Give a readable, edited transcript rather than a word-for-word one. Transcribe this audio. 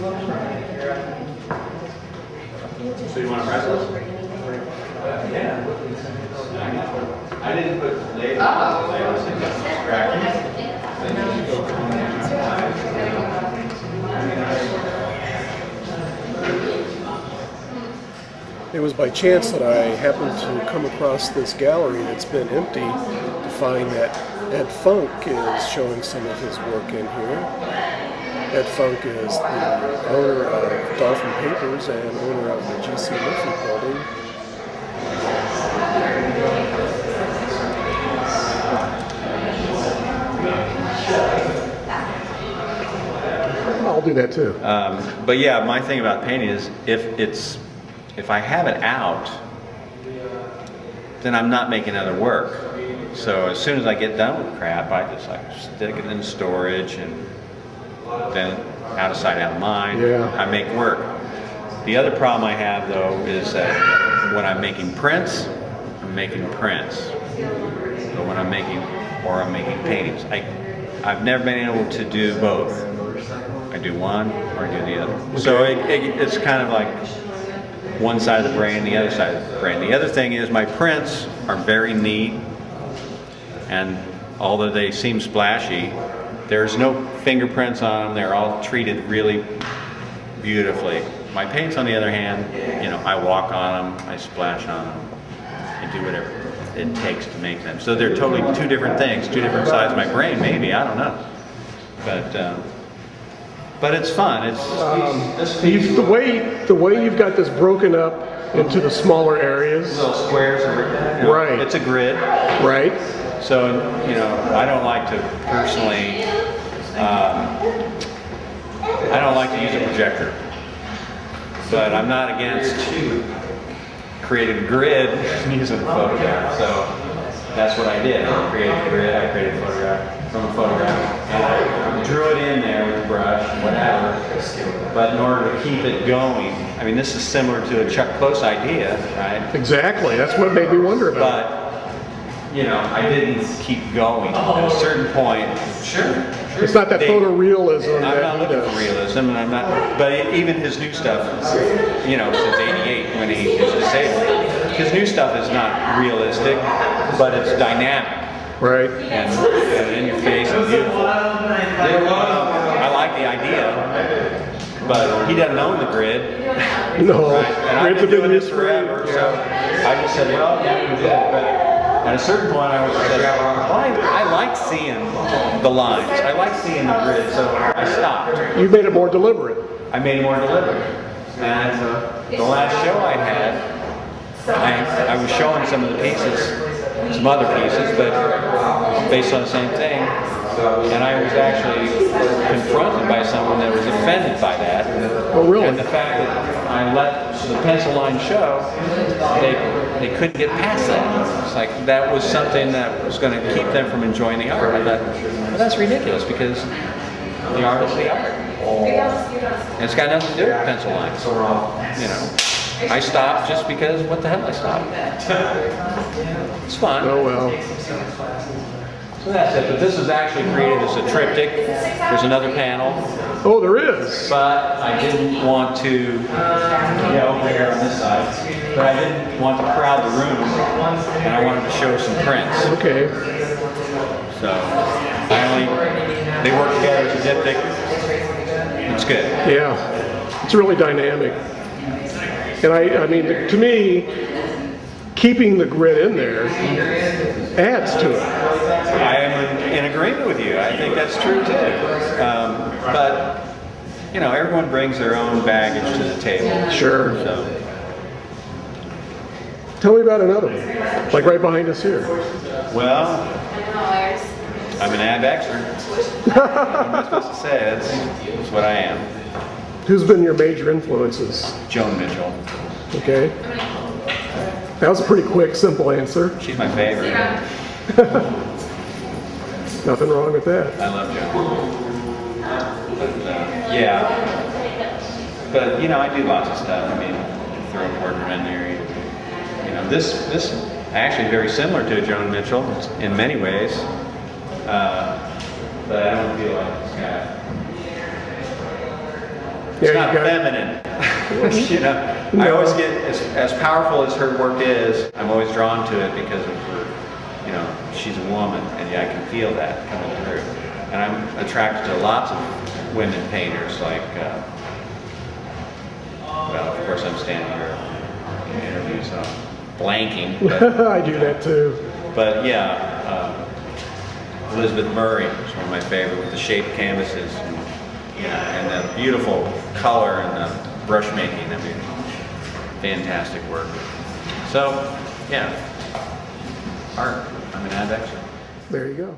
So you want to press this? Yeah. I didn't put labels. I was thinking scratching. It was by chance that I happened to come across this gallery that's been empty to find that Ed Funk is showing some of his work in here. Ed Funk is the owner of Dolphin Papers and owner of the G.C. Murphy building. I'll do that too. But yeah, my thing about painting is if I have it out, then I'm not making other work. So as soon as I get done with crap, I just like stick it in storage, and then out of sight, out of mind. Yeah. I make work. The other problem I have though is that when I'm making prints, I'm making prints. But when I'm making paintings, I've never been able to do both. I do one or I do the other. Okay. So it's kind of like one side of the brain, the other side of the brain. The other thing is my prints are very neat, and although they seem splashy, there's no fingerprints on them. They're all treated really beautifully. My paints, on the other hand, you know, I walk on them, I splash on them, I do whatever it takes to make them. So they're totally two different things, two different sides of my brain, maybe, I don't know. But it's fun. It's The way you've got this broken up into the smaller areas. little squares, you know, Right. It's a grid. Right. So, you know, I don't like to personally, I don't like to use a projector, but I'm not against creating a grid using a photograph. So that's what I did. I created a grid, I created a photograph from a photograph, and I drew it in there with a brush, whatever. But in order to keep it going, I mean, this is similar to a Chuck Close idea, right? Exactly. That's what made me wonder about it. But you know, I didn't keep going. At a certain point, It's not that photorealism. I'm that not he looking does. for realism, and I'm not. But even his new stuff, you know, since '88 when he was disabled, his new stuff is not realistic, but it's dynamic Right. and in your face and beautiful. I like the idea, but he doesn't own the grid. No. Right? And I've Grids been have doing this used forever, so I just said, well, yeah, we did it. But at a certain point, I was said, well, I like seeing the lines. I like seeing the grid, so I stopped. You made it more deliberate. I made it more deliberate. And the last show I had, I was showing some of the pieces, some other pieces, but based on the same thing. And I was actually confronted by someone that was offended by that. Oh, really? And the fact that I let the pencil line show, they couldn't get past that. It's like that was something that was going to keep them from enjoying the art. I thought, well, that's ridiculous because the art is the art. And it's got nothing to do with pencil lines. You know, I stopped just because what the hell I stopped. It's fun. Oh well. So that's it, but this is actually created as a triptych. There's another panel, Oh, there is. but I didn't want to, over here on this side, but I didn't want to crowd the room, and I wanted to show some prints. Okay. So, they work together as a diptych. It's good. Yeah. It's really dynamic. And I mean, to me, keeping the grid in there adds to it. I am in agreement with you. I think that's true too. But you know, everyone brings their own baggage to the table. Sure. So, Tell me about another one, like right behind us here. well, I'm an ambexer. What am I supposed to say? That's what I am. Who's been your major influences? Joan Mitchell. Okay. That was a pretty quick, simple answer. She's my favorite. Nothing wrong with that. I love Joan. But yeah. But you know, I do lots of stuff. I mean, throw a portrait in there. You know, this actually very similar to Joan Mitchell in many ways. But I don't feel like it's got It's not feminine. You know, I always get, as powerful as her work is, I'm always drawn to it because of her, you know, she's a woman, and yeah, I can feel that coming through. And I'm attracted to lots of women painters, like, well, of course I'm standing here in interviews, so I'm blanking. But, I do that too. But yeah, Elizabeth Murray is one of my favorite, with the shaped canvases and the beautiful color and the brush making. I mean, fantastic work. So, yeah, art. I'm an addict. There you go.